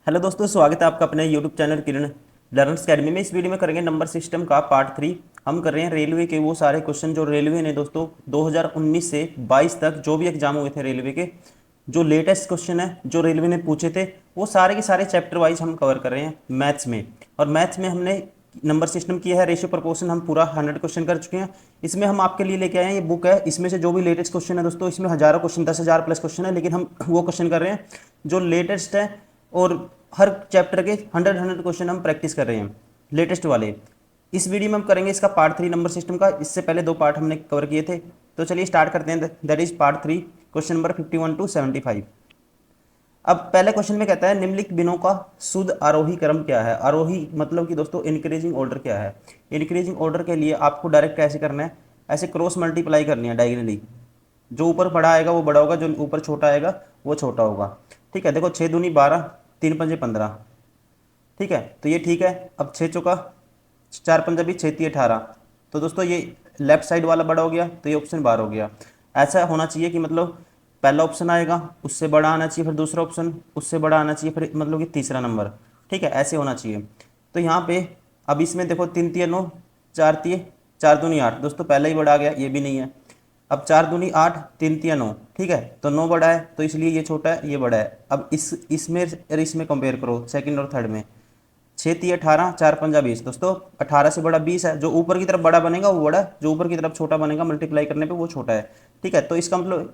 Hello दोस्तों, स्वागत है आपका अपने यूट्यूब चैनल किरण लर्नर्स अकेडमी में। इस वीडियो में करेंगे नंबर सिस्टम का पार्ट 3। हम कर रहे हैं रेलवे के वो सारे क्वेश्चन जो रेलवे ने दोस्तों 2019 से 22 तक जो भी एग्जाम हुए थे रेलवे के, जो लेटेस्ट क्वेश्चन है जो रेलवे ने पूछे थे, वो सारे के सारे चैप्टर वाइज हम कवर कर रहे हैं मैथ्स में। और मैथ्स में हमने नंबर सिस्टम किया है, रेशियो प्रोपोर्शन हम पूरा 100 क्वेश्चन कर चुके हैं। इसमें हम आपके लिए लेके आए हैं, ये बुक है, इसमें से जो भी लेटेस्ट क्वेश्चन है दोस्तों, इसमें हजारों क्वेश्चन, 10,000 प्लस क्वेश्चन है, लेकिन हम वो क्वेश्चन कर रहे हैं जो लेटेस्ट है। और हर चैप्टर के 100 क्वेश्चन हम प्रैक्टिस कर रहे हैं लेटेस्ट वाले। इस वीडियो में हम करेंगे इसका पार्ट 3 नंबर सिस्टम का। इससे पहले 2 पार्ट हमने कवर किए थे, तो चलिए स्टार्ट करते हैं। That is part 3, question number 51 to 75। अब पहले क्वेश्चन में कहता है निम्नलिखित बिनों का शुद्ध आरोही क्रम क्या है। आरोही मतलब कि दोस्तों इंक्रीजिंग ऑर्डर क्या है। इंक्रीजिंग ऑर्डर के लिए आपको डायरेक्ट कैसे करना है, ऐसे क्रॉस मल्टीप्लाई करनी है डायगनली। जो ऊपर बड़ा आएगा वो बड़ा होगा, जो ऊपर छोटा आएगा वो छोटा होगा। ठीक है, देखो 6 दूनी 12, 3 पंजे 15। ठीक है, तो ये ठीक है। अब 6 चौका 4 पंजा भी 6 3 18। तो दोस्तों ये लेफ्ट साइड वाला बड़ा हो गया, तो ये ऑप्शन 12 हो गया। ऐसा होना चाहिए कि मतलब पहला ऑप्शन आएगा उससे बड़ा आना चाहिए, फिर दूसरा ऑप्शन उससे बड़ा आना चाहिए, फिर मतलब कि तीसरा नंबर। ठीक है, ऐसे होना चाहिए। तो यहाँ पे अब इसमें देखो 3 3 9, 4 3 4 दूनी 8। दोस्तों पहला ही बड़ा आ गया, ये भी नहीं है। अब 4 दूनी 8, 3 3 9। ठीक है, तो 9 बड़ा है, तो इसलिए ये छोटा है, ये बड़ा है। अब इसमें और इसमें कंपेयर करो सेकंड और थर्ड में। 6 3 18, 4 पंजा 20। दोस्तों 18 से बड़ा 20 है। जो ऊपर की तरफ बड़ा बनेगा वो बड़ा है, जो ऊपर की तरफ छोटा बनेगा मल्टीप्लाई करने पे वो छोटा है। ठीक है, तो इसका मतलब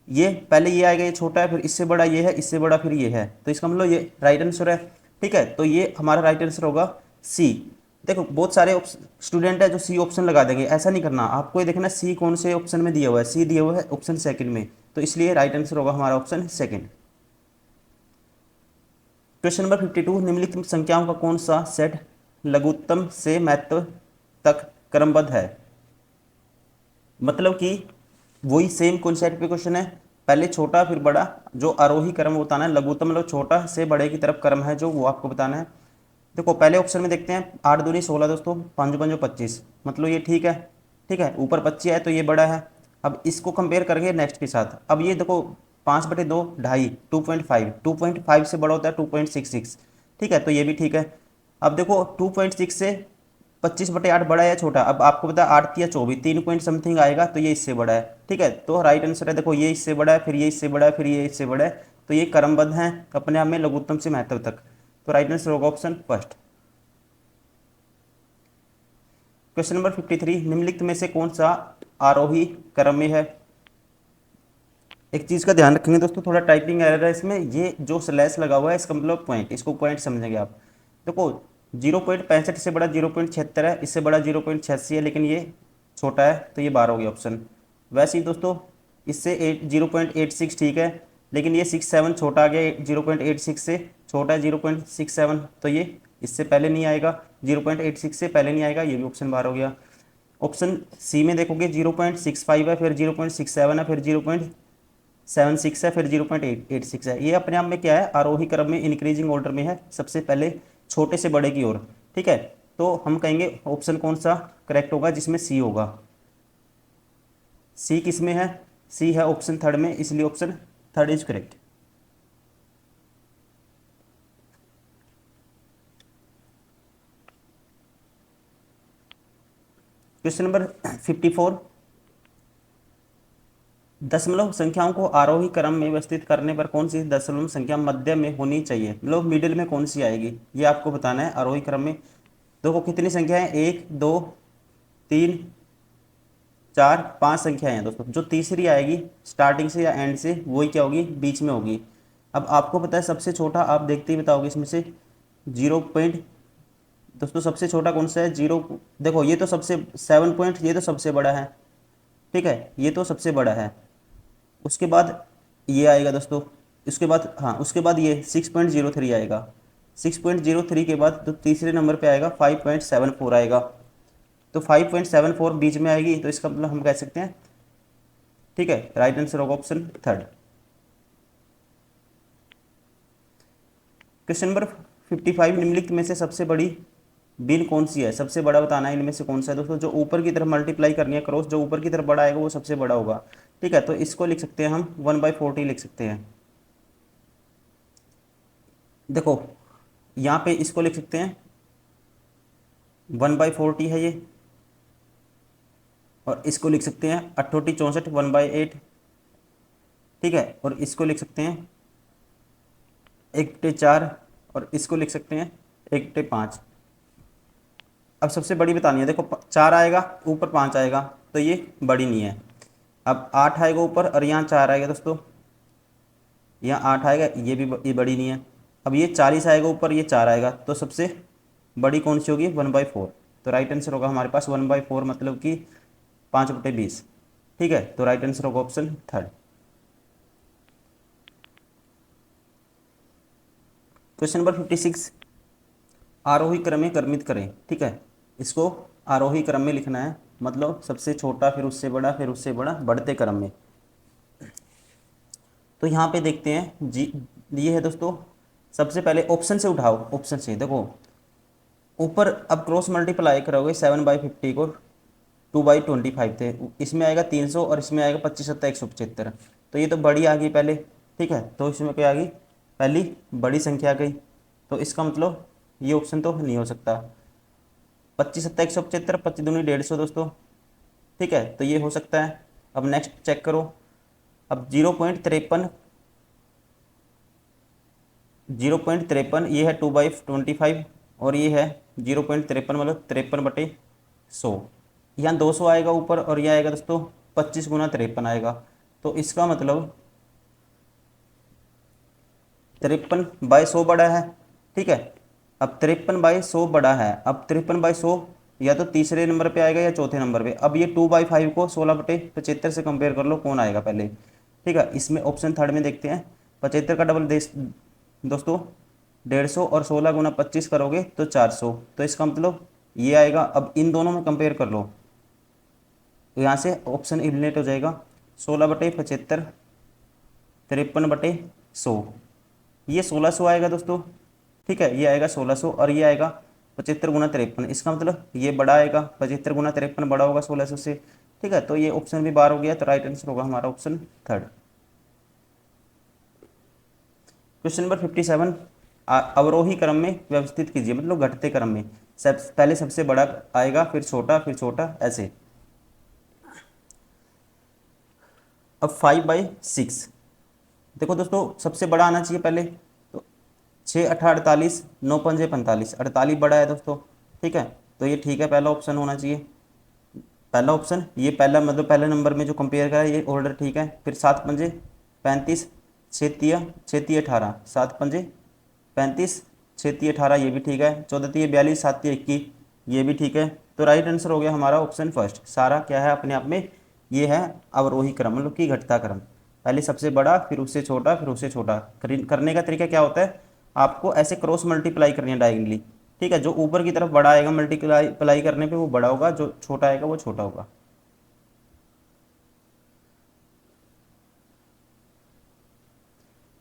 ये पहले ये आएगा, ये छोटा है, फिर इससे बड़ा ये है, इससे बड़ा फिर ये है, तो इसका मतलब ये राइट आंसर है। ठीक है, तो ये हमारा राइट आंसर होगा सी। देखो बहुत सारे स्टूडेंट है जो सी ऑप्शन लगा देंगे, ऐसा नहीं करना। आपको ये देखना सी कौन से ऑप्शन में दिया हुआ है। सी दिया हुआ है ऑप्शन सेकंड में, तो इसलिए राइट आंसर होगा हमारा ऑप्शन सेकंड। क्वेश्चन नंबर 52, निम्नलिखित संख्याओं का कौन सा सेट लघुत्तम से महत्तम तक क्रमबद्ध है। मतलब कि वही सेम कॉन्सेप्ट पे क्वेश्चन है, पहले छोटा फिर बड़ा, जो आरोही क्रम बताना है। लघुत्तम मतलब छोटा से बड़े की तरफ क्रम है जो, वो आपको बताना है। देखो पहले ऑप्शन में देखते हैं, 8 दूनी 16 दोस्तों, 5 पंजो 25। मतलब ये ठीक है। ठीक है, ऊपर 25 है तो ये बड़ा है। अब इसको कंपेयर करेंगे नेक्स्ट के साथ। अब ये देखो 5/2 ढाई, 2.5, 2.5 से बड़ा होता है 2.66। ठीक है, तो ये भी ठीक है। अब देखो 2.6 से 25/8 बड़ा है छोटा। अब आपको पता है 8 या 24, 3 पॉइंट समथिंग आएगा, तो ये इससे बड़ा है। ठीक है, तो राइट आंसर है, देखो ये इससे बड़ा है, फिर ये इससे बड़ा है, फिर ये इससे बड़ा है, तो ये क्रमबद्ध है अपने आप में लघुत्तम से महत्तम तक। तो राइट आंसर होगा ऑप्शन फर्स्ट। क्वेश्चन नंबर 53, निम्नलिखित में से कौन सा आरोही क्रम में है। एक चीज़ का ध्यान रखेंगे दोस्तों, थोड़ा टाइपिंग एरर है इसमें। ये जो स्लैश लगा हुआ है इसका मतलब पॉइंट, इसको पॉइंट समझेंगे आप। देखो 0.65 से बड़ा 0.76 है, इससे बड़ा 0.86 है, लेकिन ये छोटा है, तो ये 12 हो गया ऑप्शन। वैसे ही दोस्तों इससे 0.86 ठीक है, लेकिन ये 67 छोटा आ गया, 0.86 से छोटा है 0.67, तो ये इससे पहले नहीं आएगा, 0.86 से पहले नहीं आएगा, ये भी ऑप्शन 12 हो गया। ऑप्शन सी में देखोगे 0.65 है, फिर 0.67 है, फिर 0.76 है, फिर 0.886 है। ये अपने आप में क्या है, आरोही क्रम में इंक्रीजिंग ऑर्डर में है, सबसे पहले छोटे से बड़े की ओर। ठीक है, तो हम कहेंगे ऑप्शन कौन सा करेक्ट होगा, जिसमें सी होगा। सी किस में है, सी है ऑप्शन थर्ड में, इसलिए option third is correct. Question number 54, दशमलव संख्याओं को आरोही क्रम में व्यवस्थित करने पर कौन सी दशमलव संख्या मध्य में होनी चाहिए, मतलब मिडिल में कौन सी आएगी, ये आपको बताना है आरोही क्रम में। देखो कितनी संख्या है, 1 2 3 4 5 संख्याएं हैं दोस्तों। जो तीसरी आएगी स्टार्टिंग से या एंड से, वही क्या होगी, बीच में होगी। अब आपको पता है सबसे छोटा, आप देखते ही बताओगे इसमें से 0 पॉइंट। दोस्तों सबसे छोटा कौन सा है, 0। देखो ये तो सबसे 7 पॉइंट, ये तो सबसे बड़ा है। ठीक है, ये तो सबसे बड़ा है। उसके बाद ये आएगा दोस्तों, उसके बाद हाँ, उसके बाद ये 6.03 आएगा। 6.03 के बाद तो तीसरे नंबर पे आएगा 5.74 आएगा। तो 5.74 बीच में आएगी, तो इसका मतलब हम कह सकते हैं, ठीक है, राइट आंसर होगा ऑप्शन थर्ड। क्वेश्चन नंबर 55, निम्नलिखित में से सबसे बड़ी बिन कौन सी है। सबसे बड़ा बताना है इनमें से कौन सा है दोस्तों। जो ऊपर की तरफ मल्टीप्लाई करनी है क्रॉस, जो ऊपर की तरफ बड़ा आएगा वो सबसे बड़ा होगा। ठीक है, तो इसको लिख सकते हैं हम 1/40 लिख सकते हैं। देखो यहाँ पे इसको लिख सकते हैं 1/40 है ये, और इसको लिख सकते हैं 68 64 1/8, ठीक है। और इसको लिख सकते हैं 1/4, और इसको लिख सकते हैं 1/5। अब सबसे बड़ी बतानी है, देखो 4 आएगा ऊपर 5 आएगा तो ये बड़ी नहीं है। अब 8 आएगा ऊपर और यहाँ 4 आएगा दोस्तों, यहाँ 8 आएगा, ये बड़ी नहीं है। अब ये 40 आएगा ऊपर, ये 4 आएगा, तो सबसे बड़ी कौन सी होगी? 1/4। तो राइट आंसर होगा हमारे पास 1/4, मतलब कि 5/20, ठीक है। तो राइट आंसर होगा ऑप्शन थर्ड। क्वेश्चन नंबर 56, आरोही क्रम में क्रमित करें, ठीक है। इसको आरोही क्रम में लिखना है, मतलब सबसे छोटा फिर उससे बड़ा फिर उससे बड़ा, बढ़ते क्रम में। तो यहाँ पे देखते हैं जी, ये है दोस्तों। सबसे पहले ऑप्शन से उठाओ, ऑप्शन से देखो ऊपर अब क्रॉस मल्टीप्लाई करोगे 7/50 को 2/25 थे, इसमें आएगा 300 और इसमें आएगा 25 सत्ता 175। तो ये तो बड़ी आ गई पहले, ठीक है। तो इसमें क्या आ गई? पहली बड़ी संख्या आ गई। तो इसका मतलब ये ऑप्शन तो नहीं हो सकता। 25 सत्ता 175, 25 दूनी 150 दोस्तों, ठीक है। तो ये हो सकता है। अब नेक्स्ट चेक करो। अब 0.53, 0.53 ये है 2/25, और ये है 0.53 मतलब 53/100। यहाँ 200 आएगा ऊपर और यह आएगा दोस्तों 25 गुना 53 आएगा। तो इसका मतलब 53/100 बड़ा है, ठीक है। अब 53/100 बड़ा है। अब 53/100 या तो तीसरे नंबर पे आएगा या चौथे नंबर पे। अब ये 2/5 को 16/75 से कंपेयर कर लो, कौन आएगा पहले, ठीक है। इसमें ऑप्शन थर्ड में देखते हैं। 75 का डबल दोस्तों 150, और 16 गुना 25 करोगे तो 400। तो इसका मतलब ये आएगा। अब इन दोनों में कंपेयर कर लो, तो यहाँ से ऑप्शन एलिमिनेट हो जाएगा। 16/75, 53/100, ये 1600 आएगा दोस्तों, ठीक है। ये आएगा 1600 और ये आएगा 75 गुना 53। इसका मतलब ये बड़ा आएगा, 75 गुना 53 बड़ा होगा 1600 से, ठीक है। तो ये ऑप्शन भी बार हो गया। तो राइट आंसर होगा हमारा ऑप्शन थर्ड। क्वेश्चन नंबर 57, अवरोही क्रम में व्यवस्थित कीजिए, मतलब घटते क्रम में। पहले सबसे बड़ा आएगा, फिर छोटा ऐसे। अब 5/6, देखो दोस्तों सबसे बड़ा आना चाहिए पहले। तो 6×8 = 48, 9×5 = 45, 48 बड़ा है दोस्तों, ठीक है। तो ये ठीक है, पहला ऑप्शन होना चाहिए। पहला ऑप्शन ये पहला, मतलब पहले नंबर में जो कंपेयर करा है ये ऑर्डर ठीक है। फिर 7×5 = 35, 6×3 = 18, 7×5 = 35, 6×3 = 18, ये भी ठीक है। 14×3 = 42, 7×3 = 21, ये भी ठीक है। तो राइट आंसर हो गया हमारा ऑप्शन फर्स्ट। सारा क्या है अपने आप में, ये है अवरोही क्रम, मतलब कि घटता क्रम। पहले सबसे बड़ा, फिर उससे छोटा, फिर उससे छोटा। करने का तरीका क्या होता है, आपको ऐसे क्रॉस मल्टीप्लाई करनी है डायगनली, ठीक है। जो ऊपर की तरफ बड़ा आएगा मल्टीप्लाई करने पे वो बड़ा होगा, जो छोटा आएगा वो छोटा होगा।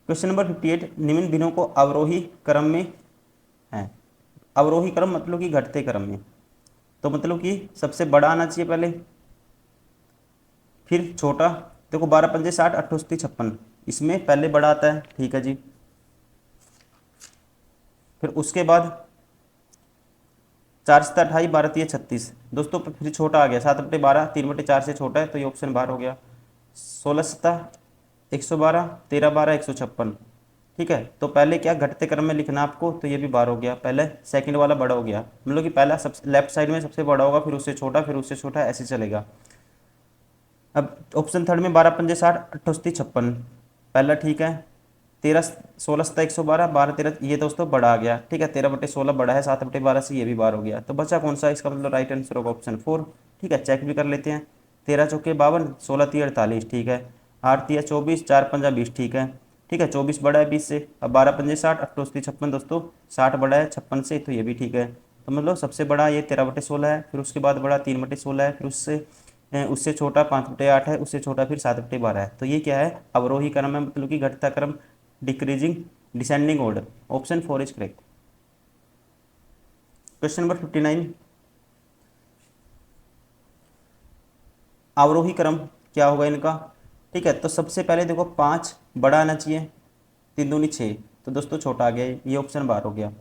क्वेश्चन नंबर 58, निम्न भिन्नों को अवरोही क्रम में है। अवरोही क्रम मतलब कि घटते क्रम में, तो मतलब कि सबसे बड़ा आना चाहिए पहले, फिर छोटा। देखो 12×5 = 60, 8×8 = 56, इसमें पहले बड़ा आता है, ठीक है जी। फिर उसके बाद 4×7 = 28, 12×3 = 36 दोस्तों। फिर छोटा आ गया 7/12, 3/4 से छोटा है, तो ये ऑप्शन बाहर हो गया। 16×7 = 112, 13×12 = 156, ठीक है। तो पहले क्या घटते क्रम में लिखना आपको, तो ये भी बार हो गया। पहले सेकंड वाला बड़ा हो गया, मतलब कि पहला सब लेफ्ट साइड में सबसे बड़ा होगा, फिर उससे छोटा, फिर उससे छोटा, ऐसे चलेगा। अब ऑप्शन थर्ड में 12×5 = 60, 8×8 = 56, पहला ठीक है। 16×7 = 112, 12×13 ये दोस्तों बड़ा आ गया, ठीक है। 13/16 बड़ा है, 7/12 से ये भी बार हो गया। तो बचा कौन सा, इसका मतलब राइट आंसर होगा ऑप्शन 4, ठीक है। चेक भी कर लेते हैं। 13×4 = 52, 16×3 = 48, ठीक है। 8×3 = 24, 4×5 = 20, ठीक है, ठीक है। 24 बड़ा है 20 से। अब 12×5 = 60, 8×8 = 56 दोस्तों, 60 बड़ा है 56 से, तो ये भी ठीक है। तो मतलब सबसे बड़ा ये 13/16 है, फिर उसके बाद बड़ा 3/16 है, फिर उससे छोटा 5/8 है, उससे छोटा फिर 7/12 है। तो ये क्या है, अवरोही क्रम है, मतलब कि घटता क्रम, decreasing descending order. Option 4 is correct. Question number 59, अवरोही क्रम क्या होगा इनका, ठीक है। तो सबसे पहले देखो 5 बड़ा आना चाहिए, 3×2 = 6, तो दोस्तों छोटा आ गया, ये ऑप्शन बार हो गया।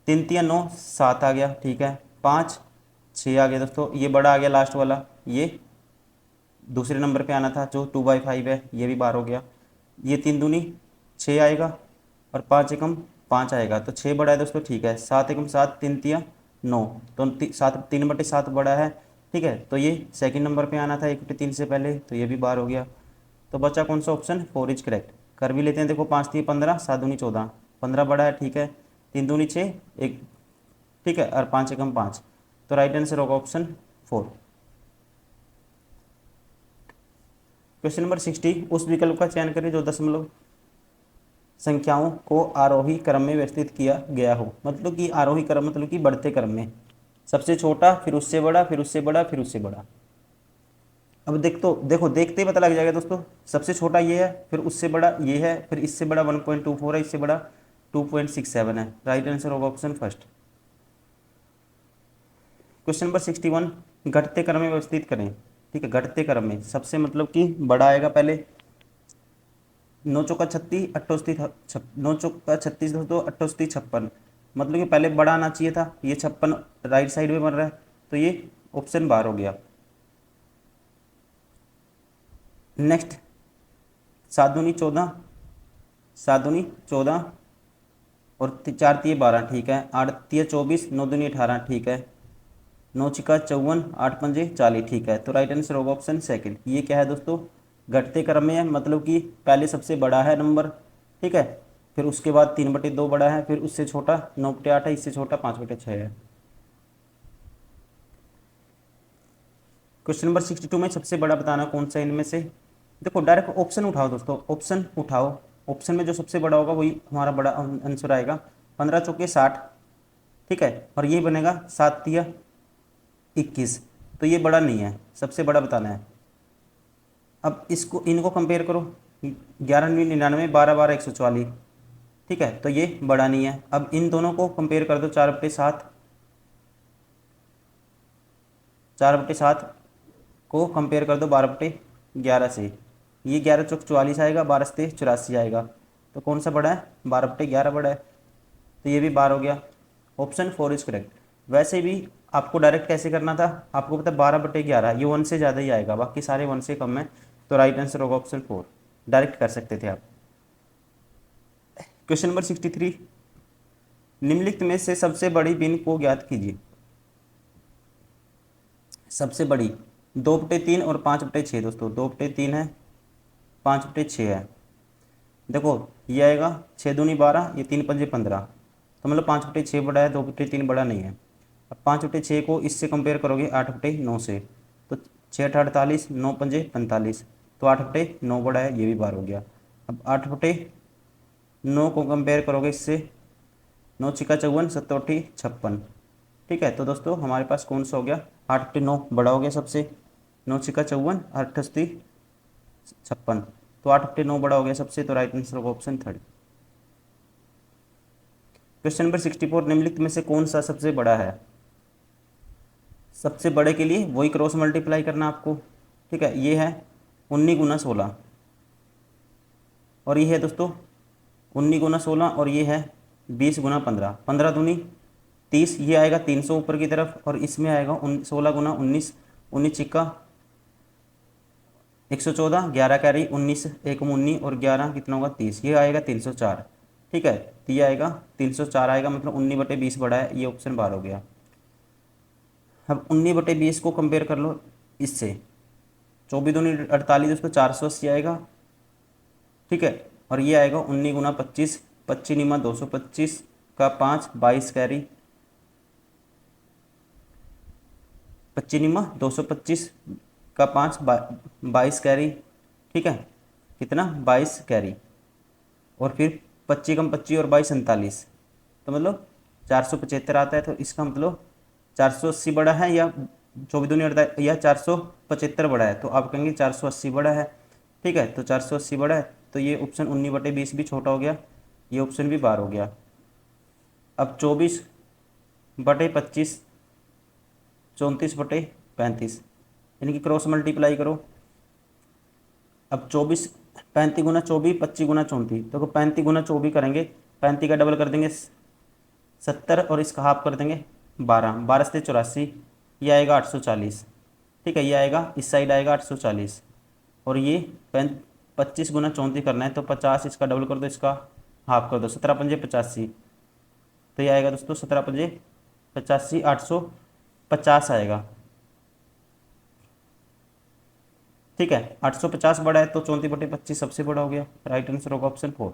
3 तिया 9, 7 आ गया, ठीक है। 5 6 आ गया दोस्तों, ये बड़ा आ गया लास्ट वाला, ये दूसरे नंबर पे आना था जो 2/5 है, ये भी बार हो गया। ये 3 दूनी 6 आएगा और 5 एकम 5 आएगा, तो 6 बड़ा है दोस्तों, ठीक है। 7 एकम 7, 3 तिया 9, तो 3/7 बड़ा है, ठीक है। तो ये सेकंड नंबर पे आना था 1/3 से पहले, तो ये भी बार हो गया। तो बचा कौन सा ऑप्शन, 4 इज करेक्ट। कर भी लेते हैं, देखो 5 3 15, 7 दूनी 14, 15 बड़ा है, ठीक है। 3 दूनी 6 एक, ठीक है, और 5 एकम 5, तो राइट आंसर होगा ऑप्शन 4। क्वेश्चन नंबर 60, उस विकल्प का चयन करें जो दशमलव संख्याओं को आरोही क्रम में व्यवस्थित किया गया हो। मतलब कि आरोही क्रम मतलब कि बढ़ते क्रम में, सबसे छोटा फिर उससे बड़ा फिर उससे बड़ा फिर उससे बड़ा। अब देखो देखते ही पता लग जाएगा दोस्तों, सबसे छोटा ये है, फिर उससे बड़ा ये है, फिर इससे बड़ा 1.24 है, इससे बड़ा 2.67 है। राइट आंसर होगा ऑप्शन फर्स्ट। क्वेश्चन नंबर 61, घटते क्रम में व्यवस्थित करें, ठीक है। घटते क्रम में सबसे मतलब कि बड़ा आएगा पहले, 9 चौका 36, 88 9 चौका 36 दोस्तों, 88 56, मतलब कि पहले बड़ा आना चाहिए था, ये 56 राइट साइड में बन रहा है, तो ये ऑप्शन बार हो गया। नेक्स्ट 7 दूनी 14, 7 दूनी 14 और 4 तिये 12, ठीक है। 8 तिये 24, 9 दूनी 18, ठीक है। 9 छिका 54, 8 पंजे 40, ठीक है। तो राइट आंसर होगा ऑप्शन सेकंड। ये क्या है दोस्तों, घटते क्रम में है, मतलब कि पहले सबसे बड़ा है नंबर, ठीक है, फिर उसके बाद 3/2 बड़ा है, फिर उससे छोटा 9/8 है, इससे छोटा 5/6 है। क्वेश्चन नंबर 62 में सबसे बड़ा बताना कौन सा इनमें से, देखो डायरेक्ट ऑप्शन उठाओ दोस्तों, ऑप्शन उठाओ, ऑप्शन में जो सबसे बड़ा होगा वही हमारा बड़ा आंसर आएगा। 15 चौके 60, ठीक है, और ये बनेगा 7 तिया 21, तो ये बड़ा नहीं है, सबसे बड़ा बताना है। अब इसको इनको कंपेयर करो, 11 99, 12 12 144, ठीक है, तो ये बड़ा नहीं है। अब इन दोनों को कंपेयर कर दो, 4/7, 4/7 को कंपेयर कर दो 12/11 से, ये 11 चौक 44 आएगा, 12 से 84 आएगा, तो कौन सा बड़ा है, 12/11 बड़ा है, तो ये भी बार हो गया। Option 4 is correct. वैसे भी आपको डायरेक्ट कैसे करना था, आपको पता 12/11, ये 1 से ज़्यादा ही आएगा, बाकी सारे 1 से कम है, तो राइट आंसर होगा ऑप्शन 4, डायरेक्ट कर सकते थे आप। क्वेश्चन नंबर 63, निम्नलिखित में से सबसे बड़ी भिन्न को ज्ञात कीजिए। सबसे बड़ी 2/3 और 5/6 दोस्तों, 2/3 है, 5/6 है। देखो ये आएगा 6 दूनी 12, ये 3 पंजे 15, तो मतलब 5/6 बड़ा है, 2/3 बड़ा नहीं है। अब 5/6 को इससे कंपेयर करोगे 8/9 से, तो 6 8 48, 9 पंजे 45, तो 8/9 बड़ा है, ये भी बार हो गया। अब 8/9 को कंपेयर करोगे इससे, 9 छिका 54, 7 56, ठीक है। तो दोस्तों हमारे पास कौन सा हो गया, 8/9 बड़ा हो गया सबसे, 9 छिका 54, 8 56, तो 8/9 बड़ा हो गया सबसे, तो राइट आंसर होगा ऑप्शन थर्ड। क्वेश्चन नंबर 64, निम्नलिखित में से कौन सा सबसे बड़ा है। सबसे बड़े के लिए वही क्रॉस मल्टीप्लाई करना आपको, ठीक है। ये है 19 गुना 16, और ये है दोस्तों 19 गुना 16, और ये है 20 गुना 15, 15 दूनी 30, ये आएगा 300 ऊपर की तरफ, और इसमें आएगा 16 गुना 19, 19 छिक्का 114, 11 कैरी 19 एक 19, और 11 कितना होगा 30, ये आएगा 304, ठीक है। तो ये आएगा 304 आएगा, मतलब 19/20 बड़ा है, ये ऑप्शन बार हो गया। अब 19/20 को कंपेयर कर लो इससे, 24 दूनी 48 दोस्तों, 480 आएगा, ठीक है। और ये आएगा 19 गुना 25, 25 निमा 225 का 5, 22 कैरी, 25 निमा 225 का 5, 22 कैरी, ठीक है, कितना 22 कैरी, और फिर 25 कम 25 और 22 47, तो मतलब 475 आता है। तो इसका मतलब 480 बड़ा है, या 24 दूनी 48, या 475 बड़ा है, तो आप कहेंगे 480 बड़ा है, ठीक है। तो 480 बड़ा है, तो ये ऑप्शन 19/20 भी छोटा हो गया, ये ऑप्शन भी बार हो गया। अब 24/25, 34/35, यानी कि क्रॉस मल्टीप्लाई करो। अब 24 35 गुना 24, 25 गुना 34, तो 35 गुना 24 करेंगे, 35 का डबल कर देंगे 70 और इसका हाफ कर देंगे 12, 12 से 84, ये आएगा 840। ठीक है, ये आएगा इस साइड आएगा 840, और ये 25 गुना 34 करना है तो 50, इसका डबल कर दो, इसका हाफ कर दो, 17 पंजे 85, तो ये आएगा दोस्तों 17 पंजे 85, 850 आएगा। ठीक है, 850 बड़ा है तो 34/25 सबसे बड़ा हो गया। राइट आंसर होगा ऑप्शन 4।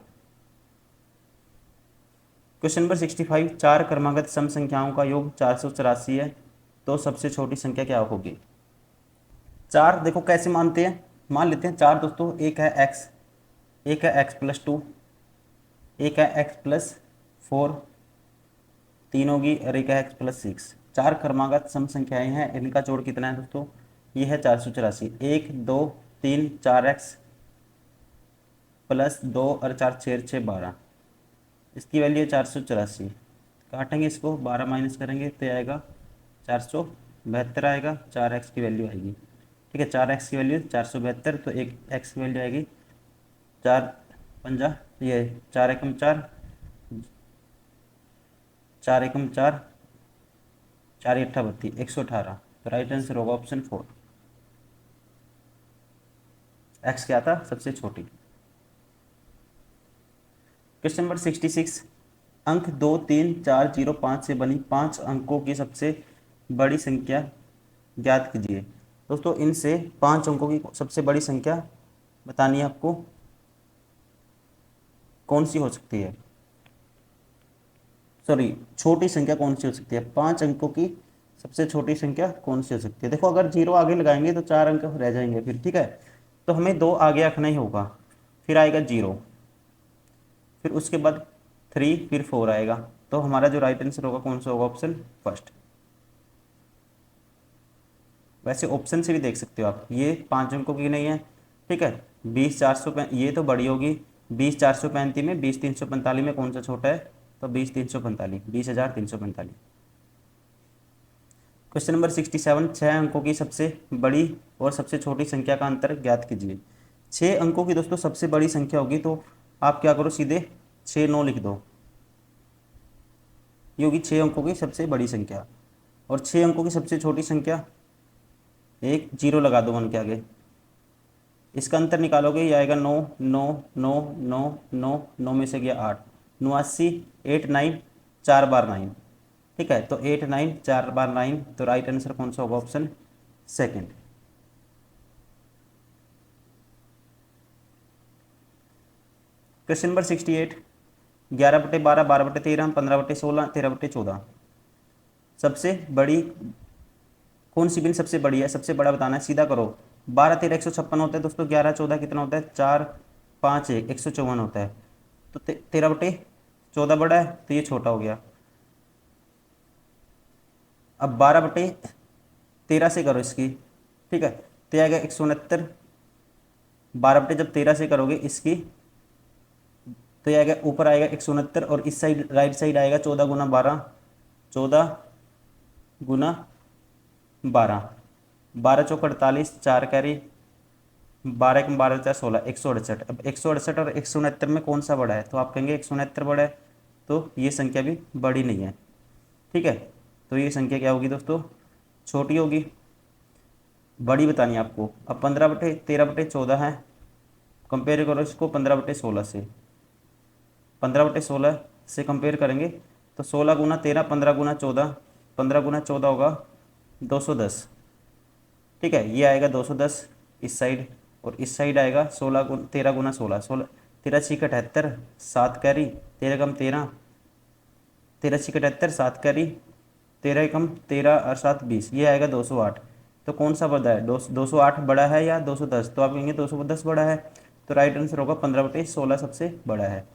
क्वेश्चन नंबर 65, चार क्रमागत सम संख्याओं का योग 484 है, तो सबसे छोटी संख्या क्या होगी। चार देखो कैसे मानते हैं, मान लेते हैं चार दोस्तों, एक है x, एक है x+2, एक है x+4, तीन होगी, और एक है x+6। चार क्रमागत सम संख्याएं हैं, इनका जोड़ कितना है दोस्तों, ये है 484। 1 2 3 4x +2 और 4 6 6 12, इसकी वैल्यू है 484। काटेंगे इसको, 12 माइनस करेंगे तो आएगा 472 आएगा, 4x की वैल्यू आएगी। ठीक है, 4x की वैल्यू 472, तो एक x की वैल्यू आएगी 4 ये 4 एकम 4, 4 एकम 4, 4 8 32, 118। तो राइट आंसर होगा ऑप्शन 4। x क्या था, सबसे छोटी। क्वेश्चन नंबर 66, अंक 2 3 4 0 5 से बनी 5 अंकों की सबसे बड़ी संख्या ज्ञात कीजिए। दोस्तों इनसे 5 अंकों की सबसे बड़ी संख्या बतानी है आपको, कौन सी हो सकती है, सॉरी छोटी संख्या कौन सी हो सकती है। 5 अंकों की सबसे छोटी संख्या कौन सी हो सकती है। देखो अगर 0 आगे लगाएंगे तो 4 अंक रह जाएंगे फिर। ठीक है, तो हमें 2 आगे रखना ही होगा, फिर आएगा 0, फिर उसके बाद 3, फिर 4 आएगा। तो हमारा जो राइट आंसर होगा कौन सा होगा, ऑप्शन फर्स्ट। वैसे ऑप्शन से भी देख सकते हो आप, ये 5 अंकों की नहीं है। ठीक है, 20 400, ये तो बड़ी होगी। 20 435 में 20 345 में कौन सा छोटा है, तो 20 345, 20,345। क्वेश्चन नंबर 67, 6 अंकों की सबसे बड़ी और सबसे छोटी संख्या का अंतर ज्ञात कीजिए। 6 अंकों की दोस्तों सबसे बड़ी संख्या होगी तो आप क्या करो, सीधे 6 9 लिख दो, ये होगी 6 अंकों की सबसे बड़ी संख्या। और 6 अंकों की सबसे छोटी संख्या, एक 0 लगा दो 1 के आगे, इसका अंतर निकालोगे, ये आएगा 9 9 9 9 9 9 में से गया 8, 89, 8 9 4 बार 9। ठीक है, तो 8 9 4 बार 9, तो राइट आंसर कौन सा होगा, ऑप्शन सेकंड। क्वेश्चन नंबर 68, 11/12, 12/13, 15/16, 13/14, सबसे बड़ी कौन सी बिन सबसे बड़ी है, सबसे बड़ा बताना है। सीधा करो, 12 13 156 होता है दोस्तों, 11 14 कितना होता है, 4 5 1 154 होता है। तो 13/14 बड़ा है तो ये छोटा हो गया। अब 12/13 से करो इसकी। ठीक है, तो आएगा 169, 12/13 से करोगे इसकी तो ये आएगा, ऊपर आएगा 169, और इस साइड राइट साइड आएगा 14 गुना 12, 14 गुना 12, 12 चौक 48, 4 कैरी, 12 1 12 4 16, 168। अब 168 और 169 में कौन सा बड़ा है, तो आप कहेंगे 169 बड़ा है, तो ये संख्या भी बड़ी नहीं है। ठीक है, तो ये संख्या क्या होगी दोस्तों, छोटी होगी। बड़ी बतानी है आपको। अब 15/13/14 है, कंपेयर करो इसको 15/16 से। 15/16 से कंपेयर करेंगे तो 16 गुना 13, 15 गुना 14, 15 गुना 14 होगा 210। ठीक है, ये आएगा 210 इस साइड, और इस साइड आएगा 13 गुना 16, 16 13 6 78, 7 कैरी, 13 कम 13, 13 6 78, 7 कैरी, 13 कम 13 और 7 20, ये आएगा 208। तो कौन सा बड़ा है, 208 बड़ा है या 210, तो आप कहेंगे 210 बड़ा है। तो राइट आंसर होगा 15/16 सबसे बड़ा है।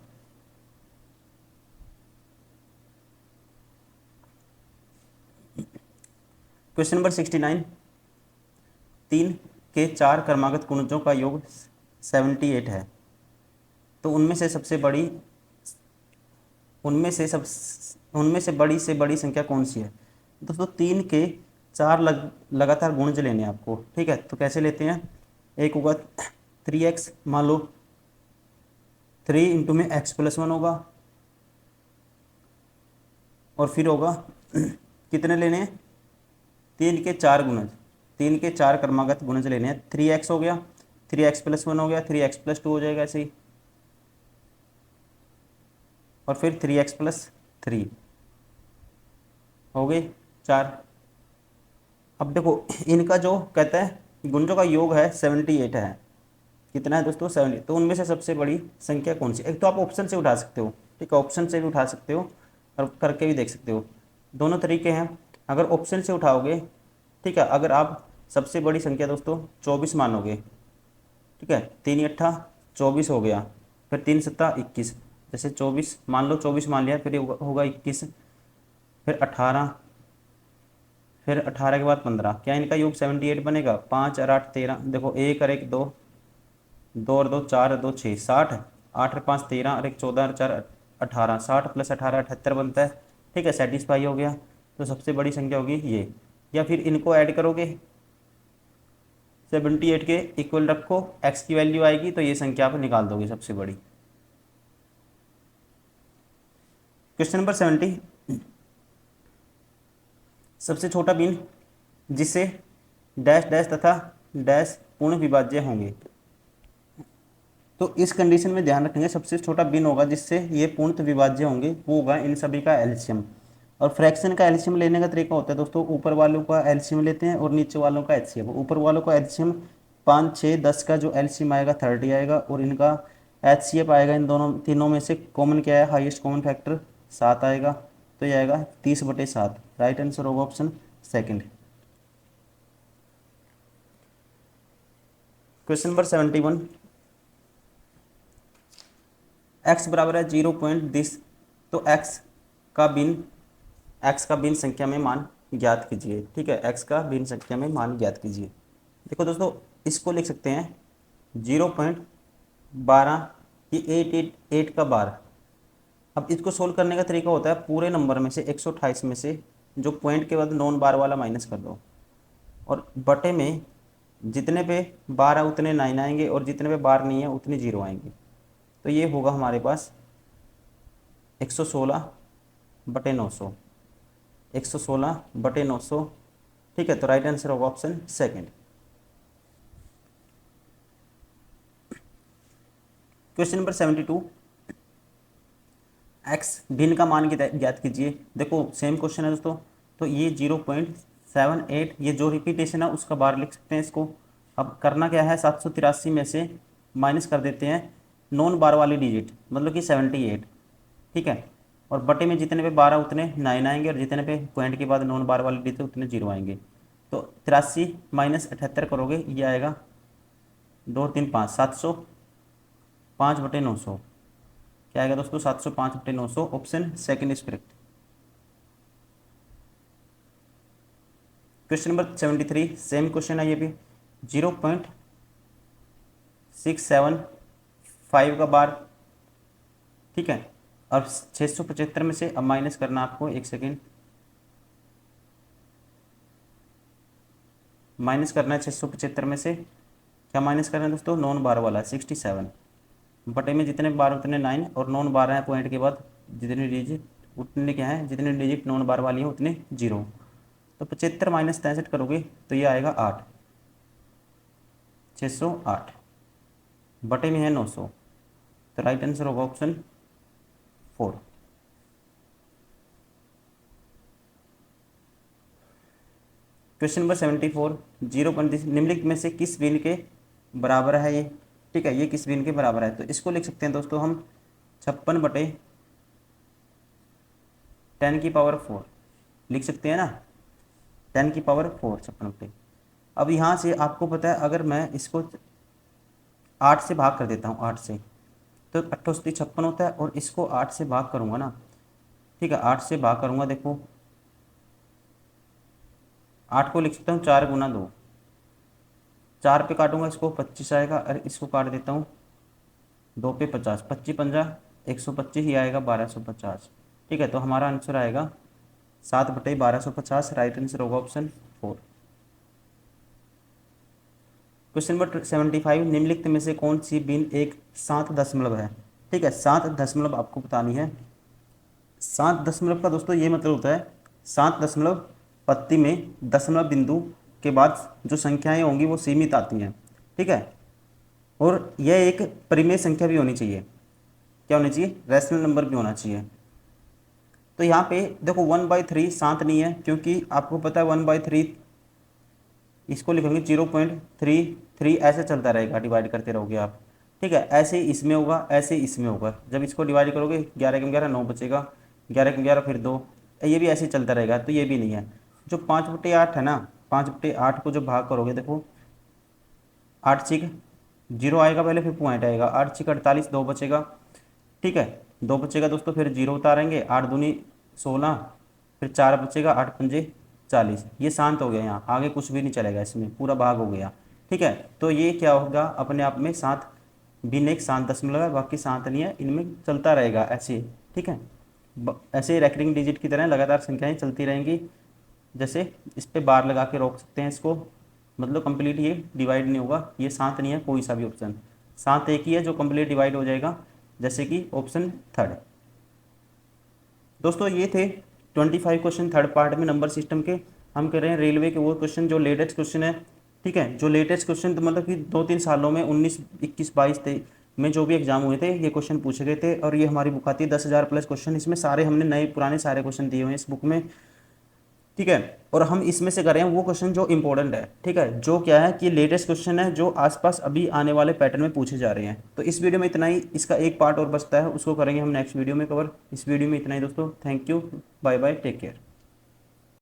क्वेश्चन नंबर 69, 3 के 4 क्रमागत गुणजों का योग 78 है, तो उनमें से बड़ी संख्या कौन सी है। दोस्तों 3 के 4 लगातार गुणज लेने हैं आपको। ठीक है, तो कैसे लेते हैं, एक होगा 3x, मान लो 3 इंटू में x+1 होगा, और फिर होगा कितने लेने हैं, 3 के 4 गुणज, 3 के 4 क्रमागत गुणज लेने हैं। 3x हो गया, 3x+1 हो गया, 3x+2 हो जाएगा ऐसे ही, और फिर 3x+3 हो गए 4। अब देखो इनका जो कहता है गुणजों का योग है 78 है। कितना है दोस्तों, 70। तो उनमें से सबसे बड़ी संख्या कौन सी? एक तो आप ऑप्शन से उठा सकते हो, ठीक है, ऑप्शन से भी उठा सकते हो और करके भी देख सकते हो, दोनों तरीके हैं। अगर ऑप्शन से उठाओगे, ठीक है, अगर आप सबसे बड़ी संख्या दोस्तों 24 मानोगे, ठीक है, 3×8 = 24 हो गया, फिर 3×7 = 21, जैसे 24 मान लो, 24 मान लिया, फिर होगा 21, फिर 18, फिर 18 के बाद 15, क्या इनका योग 78 बनेगा? 5 और 8 13, देखो 1 और 1 2, 2 और 2 4 और 2 6, 60, 8 और 5 13 और 1 14 और 4 18, 60 + 18 78 बनता है, ठीक है, सेटिस्फाई हो गया। तो सबसे बड़ी संख्या होगी ये। या फिर इनको ऐड करोगे, 78 के इक्वल रखो, x की वैल्यू आएगी तो ये संख्या आप निकाल दोगे सबसे बड़ी। क्वेश्चन नंबर 70, सबसे छोटा भिन्न जिससे डैश डैश तथा डैश पूर्ण विभाज्य होंगे। तो इस कंडीशन में ध्यान रखेंगे, सबसे छोटा भिन्न होगा जिससे ये पूर्णतः विभाज्य होंगे, वो होगा इन सभी का एलसीएम। और फ्रैक्शन का एलसीएम लेने का तरीका होता है दोस्तों, ऊपर वालों का एलसीएम लेते हैं और नीचे वालों का एचसीएफ। ऊपर वालों का एलसीएम 5 6 10 का जो एलसीएम आएगा 30 आएगा, और इनका एचसीएफ आएगा, इन दोनों तीनों में से कॉमन क्या है, हाईएस्ट कॉमन फैक्टर 7 आएगा, तो ये आएगा 30/7। राइट आंसर होगा option second. Question number 71, x बराबर है 0.10, तो x का भिन्न संख्या में मान ज्ञात कीजिए, ठीक है, x का भिन्न संख्या में मान ज्ञात कीजिए। देखो दोस्तों इसको लिख सकते हैं 0.12 कि 8 का 12। अब इसको सोल्व करने का तरीका होता है, पूरे नंबर में से 128 में से जो पॉइंट के बाद नॉन बार वाला माइनस कर दो, और बटे में जितने पे बार है उतने 9 आएंगे, और जितने पे बार नहीं है उतने 0 आएंगे। तो ये होगा हमारे पास 116/900, 116/900, ठीक है। तो राइट आंसर होगा option second. Question number 72, x भिन्न का मान ज्ञात कीजिए। देखो सेम क्वेश्चन है दोस्तों, तो ये 0.78, ये जो रिपीटेशन है उसका बार लिख सकते हैं इसको। अब करना क्या है, 783 में से माइनस कर देते हैं नॉन बार वाली डिजिट, मतलब कि 78, ठीक है, और बटे में जितने पे 12 उतने 9 आएंगे, और जितने पे पॉइंट के बाद नॉन बार वाली डिजिट उतने 0 आएंगे। तो 83 - 78 करोगे, ये आएगा 2 3 5 700, 5/900, क्या आएगा दोस्तों, 705/900। Option second is correct. Question number 73, same question है ये भी, 0.675 का बार, ठीक है, और 675 में से अब माइनस करना आपको, एक सेकेंड, माइनस करना है 675 में से, क्या माइनस करना है दोस्तों, नॉन बार वाला 67, बटे में जितने बार उतने 9, और नॉन बार है पॉइंट के बाद जितने डिजिट उतने क्या है, जितने डिजिट नॉन बार वाली है उतने 0। तो 75 - 63 करोगे तो ये आएगा 8, 608, बटे में है 900। तो राइट आंसर होगा ऑप्शन 4। क्वेश्चन नंबर 74, 0.30 निम्नलिखित में से किस भिन्न के बराबर है ये, ठीक है, ये किस भिन्न के बराबर है। तो इसको लिख सकते हैं दोस्तों हम 56/10⁴ लिख सकते हैं ना, 10⁴ 56/10। अब यहाँ से आपको पता है, अगर मैं इसको 8 से भाग कर देता हूँ, 8 से, तो 8 × 56 होता है, और इसको 8 से भाग करूँगा ना, ठीक है, 8 से भाग करूँगा, देखो 8 को लिख सकता हूँ 4 × 2, 4 पे काटूंगा इसको 25 आएगा, और इसको काट देता हूँ 2 पे 50, 25 पंजा 125 ही आएगा 1250, ठीक है। तो हमारा आंसर आएगा 7/1250। राइट आंसर होगा ऑप्शन 4। क्वेश्चन नंबर 75, निम्नलिखित में से कौन सी भिन्न एक 7 दशमलव है। ठीक है। 7 दशमलव आपको बतानी है। 7 दशमलव का दोस्तों ये मतलब होता है 7 दशमलव पत्ती में दशमलव बिंदु के बाद जो संख्याएं होंगी वो सीमित आती हैं। ठीक है। और यह एक परिमेय संख्या भी होनी चाहिए। क्या होनी चाहिए? रैशनल नंबर भी होना चाहिए। तो यहाँ पे देखो 1/3 शांत नहीं है, क्योंकि आपको पता है 1/3 इसको लिखेंगे 0.33, ऐसे चलता रहेगा, डिवाइड करते रहोगे आप। ठीक है। ऐसे ही इसमें होगा, ऐसे ही इसमें होगा। जब इसको डिवाइड करोगे 11 के 11 9 बचेगा, 11 के 11 फिर 2, ये भी ऐसे ही चलता रहेगा। तो ये भी नहीं है। जो 5/8 है ना, 5/8 को जब भाग करोगे देखो 8 छिक 0 आएगा पहले, फिर पॉइंट आएगा, 8 छिक 48, 2 बचेगा। ठीक है। 2 बचेगा दोस्तों, फिर 0 उतारेंगे, 8 दूनी 16, फिर 4 बचेगा, 8 पंजे 40। ये शांत हो गया, यहाँ आगे कुछ भी नहीं चलेगा, इसमें पूरा भाग हो गया। ठीक है। तो ये क्या होगा अपने आप में शांत, बिन एक शांत दशमलव है, बाकी शांत नहीं है, इनमें चलता रहेगा ऐसे। ठीक है। ऐसे रैकरिंग डिजिट की तरह लगातार संख्याएं चलती रहेंगी। जैसे इस पे बार लगा के रोक सकते हैं इसको, मतलब कंप्लीट ये डिवाइड नहीं होगा, ये शांत नहीं है कोई सा भी ऑप्शन। शांत एक ही है जो कंप्लीट डिवाइड हो जाएगा, जैसे कि ऑप्शन थर्ड। दोस्तों ये थे 25 क्वेश्चन थर्ड पार्ट में नंबर सिस्टम के। हम कर रहे हैं रेलवे के वो क्वेश्चन जो लेटेस्ट क्वेश्चन है। ठीक है। जो लेटेस्ट क्वेश्चन तो मतलब कि 2-3 सालों में 19, 21, 22 में जो भी एग्जाम हुए थे ये क्वेश्चन पूछे गए थे। और ये हमारी बुक आती है 10,000 प्लस क्वेश्चन, इसमें सारे हमने नए पुराने सारे क्वेश्चन दिए हुए हैं इस बुक में। ठीक है। और हम इसमें से कर रहे हैं वो क्वेश्चन जो इंपॉर्टेंट है। ठीक है। जो क्या है कि लेटेस्ट क्वेश्चन है जो आसपास अभी आने वाले पैटर्न में पूछे जा रहे हैं। तो इस वीडियो में इतना ही, इसका एक पार्ट और बचता है, उसको करेंगे हम नेक्स्ट वीडियो में कवर। इस वीडियो में इतना ही दोस्तों, thank you, bye bye, take care.